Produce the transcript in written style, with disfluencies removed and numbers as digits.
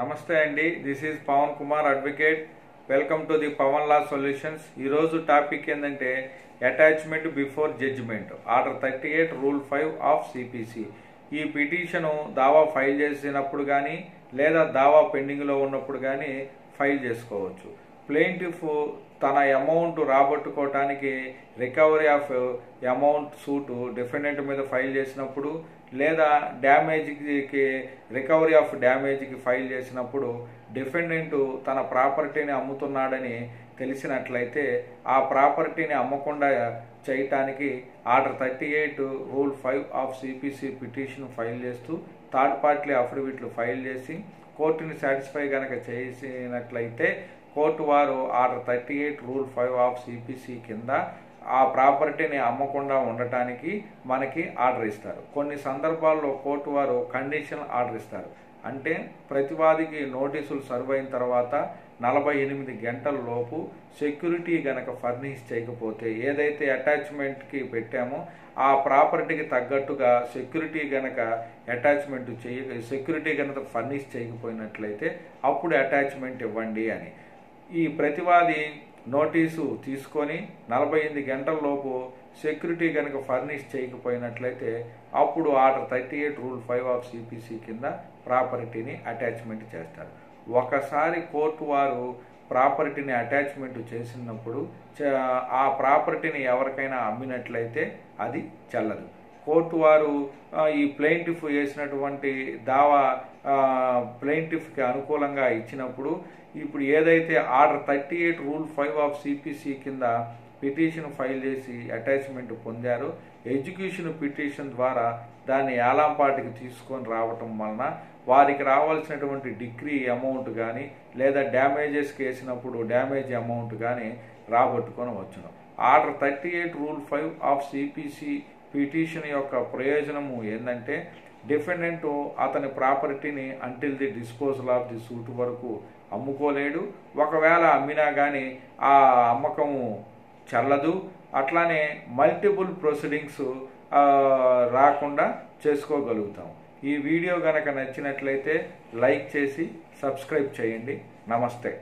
నమస్తే అండి. This is Pavan Kumar advocate. Welcome to the Pavan law solutions. ఈరోజు టాపిక్ ఏంటంటే attachment before judgment, order 38 rule 5 of CPC. ఈ petition దావా ఫైల్ చేసినప్పుడు కానీ లేదా దావా పెండింగ్లో ఉన్నప్పుడు కానీ ఫైల్ చేసుకోవచ్చు. ప్లెయింటిఫ్ తన అమౌంట్ రాబట్టుకోవటానికి recovery of amount suit defendant మీద ఫైల్ చేసినప్పుడు లేదా డ్యామేజ్కి రికవరీ ఆఫ్ డ్యామేజ్కి ఫైల్ చేసినప్పుడు డిఫెండెంట్ తన ప్రాపర్టీని అమ్ముతున్నాడని తెలిసినట్లయితే ఆ ప్రాపర్టీని అమ్మకుండా చేయటానికి order 38 rule 5 of CPC petition file చేస్తూ థర్డ్ పార్టీ అఫిడవిట్లు ఫైల్ చేసి కోర్టుని సాటిస్ఫై కనుక చేసినట్లయితే కోర్టు వారు ఆర్డర్ 38 రూల్ 5 ఆఫ్ సిపిసి కింద ఆ ప్రాపర్టీని అమ్మకుండా ఉండటానికి మనకి ఆర్డర్ ఇస్తారు. కొన్ని సందర్భాల్లో కోర్టు వారు కండిషనల్ ఆర్డర్ ఇస్తారు. అంటే ప్రతివాదికి నోటీసులు సర్వ్ అయిన తర్వాత 48 గంటల లోపు సెక్యూరిటీ గనక ఫర్నిష్ చేయకపోతే, ఏదైతే అటాచ్మెంట్కి పెట్టామో ఆ ప్రాపర్టీకి తగ్గట్టుగా సెక్యూరిటీ గనక సెక్యూరిటీ గనక ఫర్నిష్ చేయకపోయినట్లయితే అప్పుడు అటాచ్మెంట్ ఇవ్వండి అని. ఈ ప్రతివాది నోటీసు తీసుకొని 48 గంటల లోపు సెక్యూరిటీ కనుక ఫర్నిష్ చేయకపోయినట్లయితే అప్పుడు ఆర్డర్ 38 రూల్ 5 ఆఫ్ సిపిసి కింద ప్రాపర్టీని అటాచ్మెంట్ చేస్తారు. ఒకసారి కోర్టు వారు ప్రాపర్టీని అటాచ్మెంట్ చేసినప్పుడు ఆ ప్రాపర్టీని ఎవరికైనా అమ్మినట్లయితే అది చెల్లదు. కోర్టు వారు ఈ ప్లెయింటిఫ్ చేసినటువంటి దావా ప్లెయింటిఫ్కి అనుకూలంగా ఇచ్చినప్పుడు ఇప్పుడు ఏదైతే ఆర్డర్ 38 రూల్ 5 ఆఫ్ సిపిసి కింద పిటిషన్ ఫైల్ చేసి అటాచ్మెంట్ పొందారో ఎగ్జిక్యూషన్ పిటిషన్ ద్వారా దాన్ని ఏలాంపాటికి తీసుకొని రావటం వలన వారికి రావాల్సినటువంటి డిగ్రీ అమౌంట్ కానీ లేదా డ్యామేజెస్కి వేసినప్పుడు డ్యామేజ్ అమౌంట్ కానీ రాబట్టుకొని వచ్చును. Order 38 rule 5 of CPC petition యొక్క ప్రయోజనము ఏంటంటే డిఫెండెంట్ అతని ప్రాపర్టీని until the disposal of the suit వరకు అమ్ముకోలేడు. ఒకవేళ అమ్మినా కానీ ఆ అమ్మకము చెల్లదు. అట్లానే మల్టిపుల్ ప్రొసీడింగ్స్ రాకుండా చేసుకోగలుగుతాం. ఈ వీడియో కనుక నచ్చినట్లయితే లైక్ చేసి సబ్స్క్రైబ్ చేయండి. నమస్తే.